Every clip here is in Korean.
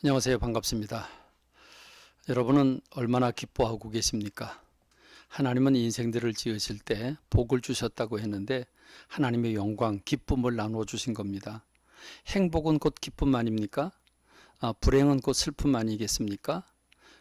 안녕하세요. 반갑습니다. 여러분은 얼마나 기뻐하고 계십니까? 하나님은 인생들을 지으실 때 복을 주셨다고 했는데 하나님의 영광, 기쁨을 나누어 주신 겁니다. 행복은 곧 기쁨 아닙니까? 불행은 곧 슬픔 아니겠습니까?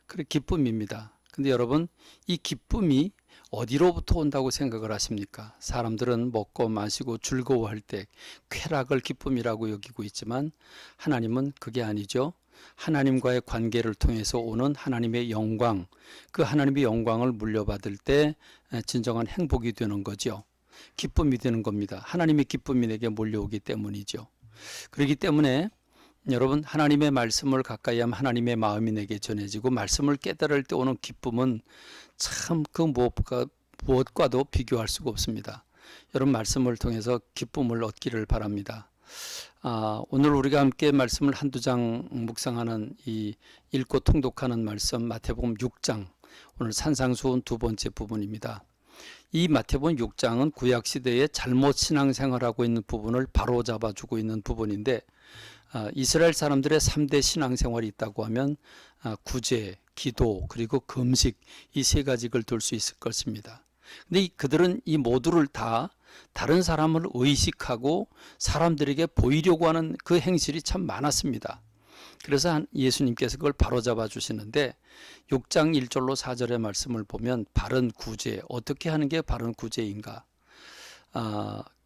그래 기쁨입니다. 근데 여러분 이 기쁨이 어디로부터 온다고 생각을 하십니까? 사람들은 먹고 마시고 즐거워할 때 쾌락을 기쁨이라고 여기고 있지만 하나님은 그게 아니죠. 하나님과의 관계를 통해서 오는 하나님의 영광, 그 하나님의 영광을 물려받을 때 진정한 행복이 되는 거죠. 기쁨이 되는 겁니다. 하나님의 기쁨이 내게 몰려오기 때문이죠. 그렇기 때문에 여러분 하나님의 말씀을 가까이 하면 하나님의 마음이 내게 전해지고 말씀을 깨달을 때 오는 기쁨은 참 그 무엇과도 비교할 수가 없습니다. 여러분 말씀을 통해서 기쁨을 얻기를 바랍니다. 오늘 우리가 함께 말씀을 한두 장 묵상하는 이 읽고 통독하는 말씀 마태복음 6장 오늘 산상수훈 두 번째 부분입니다. 이 마태복음 6장은 구약시대에 잘못 신앙생활하고 있는 부분을 바로잡아주고 있는 부분인데 이스라엘 사람들의 3대 신앙생활이 있다고 하면 구제, 기도 그리고 금식 이 세 가지를 둘 수 있을 것입니다. 근데 그들은 이 모두를 다 다른 사람을 의식하고 사람들에게 보이려고 하는 그 행실이 참 많았습니다. 그래서 예수님께서 그걸 바로잡아 주시는데 6장 1절로 4절의 말씀을 보면 바른 구제, 어떻게 하는 게 바른 구제인가?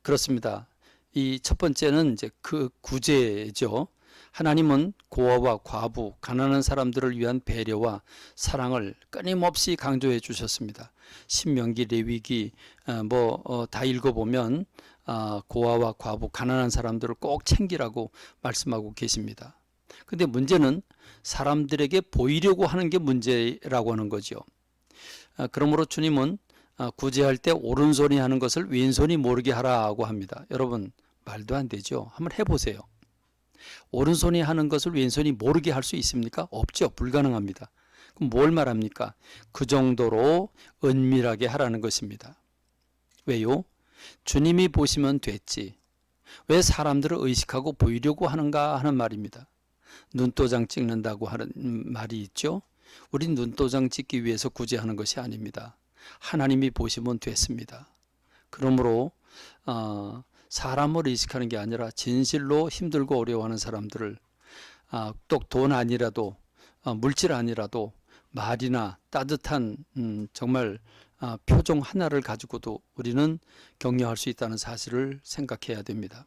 그렇습니다. 이 첫 번째는 이제 그 구제죠. 하나님은 고아와 과부, 가난한 사람들을 위한 배려와 사랑을 끊임없이 강조해 주셨습니다. 신명기, 레위기 다 읽어보면 고아와 과부, 가난한 사람들을 꼭 챙기라고 말씀하고 계십니다. 근데 문제는 사람들에게 보이려고 하는 게 문제라고 하는 거죠. 그러므로 주님은 구제할 때 오른손이 하는 것을 왼손이 모르게 하라고 합니다. 여러분 말도 안 되죠. 한번 해보세요. 오른손이 하는 것을 왼손이 모르게 할 수 있습니까? 없죠. 불가능합니다. 그럼 뭘 말합니까? 그 정도로 은밀하게 하라는 것입니다. 왜요? 주님이 보시면 됐지. 왜 사람들을 의식하고 보이려고 하는가 하는 말입니다. 눈도장 찍는다고 하는 말이 있죠. 우린 눈도장 찍기 위해서 구제하는 것이 아닙니다. 하나님이 보시면 됐습니다. 그러므로 사람을 의식하는 게 아니라 진실로 힘들고 어려워하는 사람들을 또 돈 아니라도 물질 아니라도 말이나 따뜻한 정말 표정 하나를 가지고도 우리는 격려할 수 있다는 사실을 생각해야 됩니다.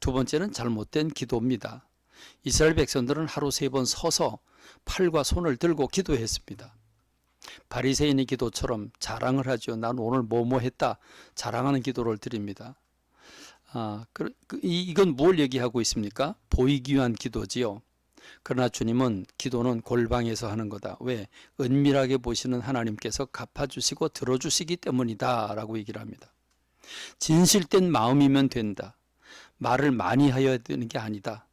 두 번째는 잘못된 기도입니다. 이스라엘 백성들은 하루 3번 서서 팔과 손을 들고 기도했습니다. 바리새인의 기도처럼 자랑을 하죠. 난 오늘 뭐뭐 했다 자랑하는 기도를 드립니다. 이건 뭘 얘기하고 있습니까? 보이기 위한 기도지요. 그러나 주님은 기도는 골방에서 하는 거다. 왜? 은밀하게 보시는 하나님께서 갚아주시고 들어주시기 때문이다 라고 얘기를 합니다. 진실된 마음이면 된다. 말을 많이 하여야 되는 게 아니다.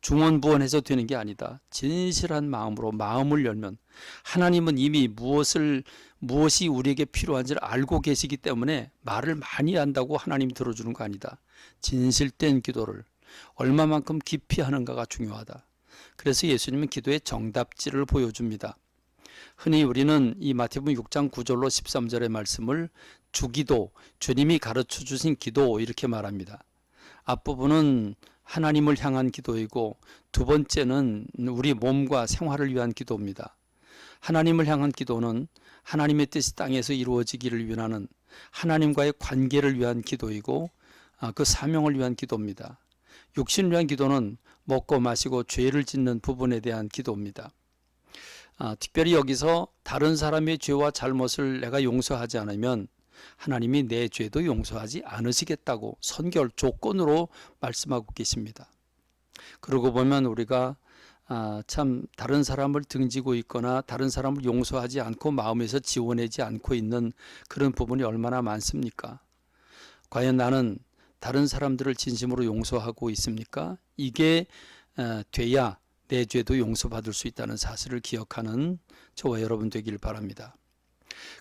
중언부언해서 되는 게 아니다. 진실한 마음으로 마음을 열면 하나님은 이미 무엇이 우리에게 필요한지를 알고 계시기 때문에 말을 많이 한다고 하나님이 들어주는 거 아니다. 진실된 기도를 얼마만큼 깊이 하는가가 중요하다. 그래서 예수님은 기도의 정답지를 보여줍니다. 흔히 우리는 이 마태복음 6장 9절로 13절의 말씀을 주기도, 주님이 가르쳐 주신 기도 이렇게 말합니다. 앞부분은 하나님을 향한 기도이고 두 번째는 우리 몸과 생활을 위한 기도입니다. 하나님을 향한 기도는 하나님의 뜻이 땅에서 이루어지기를 위하는 하나님과의 관계를 위한 기도이고 그 사명을 위한 기도입니다. 육신을 위한 기도는 먹고 마시고 죄를 짓는 부분에 대한 기도입니다. 특별히 여기서 다른 사람의 죄와 잘못을 내가 용서하지 않으면 하나님이 내 죄도 용서하지 않으시겠다고 선결 조건으로 말씀하고 계십니다. 그러고 보면 우리가 참 다른 사람을 등지고 있거나 다른 사람을 용서하지 않고 마음에서 지워내지 않고 있는 그런 부분이 얼마나 많습니까? 과연 나는 다른 사람들을 진심으로 용서하고 있습니까? 이게 돼야 내 죄도 용서받을 수 있다는 사실을 기억하는 저와 여러분 되길 바랍니다.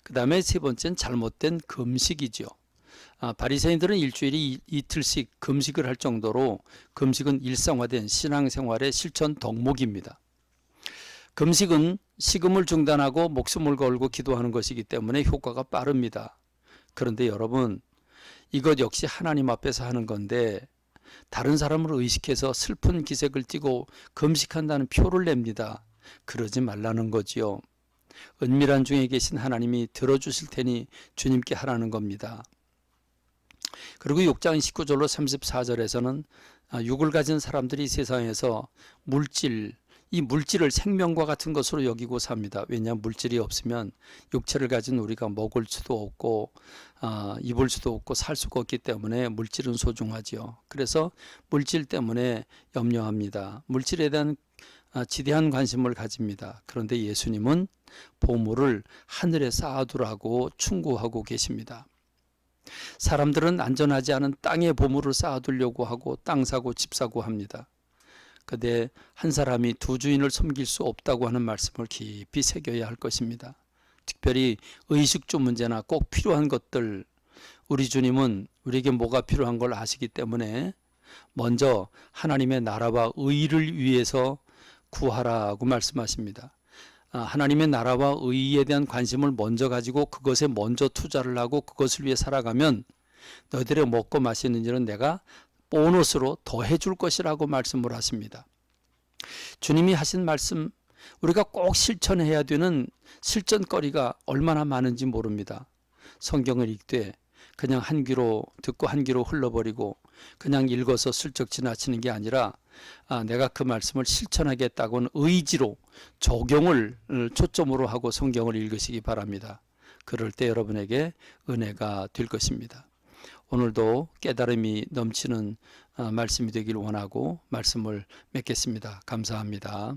그 다음에 세 번째는 잘못된 금식이죠. 바리새인들은 일주일에 이틀씩 금식을 할 정도로 금식은 일상화된 신앙생활의 실천 덕목입니다. 금식은 식음을 중단하고 목숨을 걸고 기도하는 것이기 때문에 효과가 빠릅니다. 그런데 여러분, 이것 역시 하나님 앞에서 하는 건데 다른 사람을 의식해서 슬픈 기색을 띠고 금식한다는 표를 냅니다. 그러지 말라는 거지요. 은밀한 중에 계신 하나님이 들어주실 테니 주님께 하라는 겁니다. 그리고 6장 19절로 34절에서는 육을 가진 사람들이 세상에서 이 물질을 생명과 같은 것으로 여기고 삽니다. 왜냐하면 물질이 없으면 육체를 가진 우리가 먹을 수도 없고 입을 수도 없고 살 수가 없기 때문에 물질은 소중하지요. 그래서 물질 때문에 염려합니다. 물질에 대한 지대한 관심을 가집니다. 그런데 예수님은 보물을 하늘에 쌓아두라고 충고하고 계십니다. 사람들은 안전하지 않은 땅에 보물을 쌓아두려고 하고 땅 사고 집 사고 합니다. 그런데 한 사람이 두 주인을 섬길 수 없다고 하는 말씀을 깊이 새겨야 할 것입니다. 특별히 의식주 문제나 꼭 필요한 것들, 우리 주님은 우리에게 뭐가 필요한 걸 아시기 때문에 먼저 하나님의 나라와 의를 위해서 구하라고 말씀하십니다. 하나님의 나라와 의에 대한 관심을 먼저 가지고 그것에 먼저 투자를 하고 그것을 위해 살아가면 너희들의 먹고 마시는 일은 내가 보너스로 더해 줄 것이라고 말씀을 하십니다. 주님이 하신 말씀, 우리가 꼭 실천해야 되는 실전거리가 얼마나 많은지 모릅니다. 성경을 읽되 그냥 한 귀로 듣고 한 귀로 흘러버리고 그냥 읽어서 슬쩍 지나치는 게 아니라 내가 그 말씀을 실천하겠다고는 의지로 적용을 초점으로 하고 성경을 읽으시기 바랍니다. 그럴 때 여러분에게 은혜가 될 것입니다. 오늘도 깨달음이 넘치는 말씀이 되길 원하고 말씀을 맺겠습니다. 감사합니다.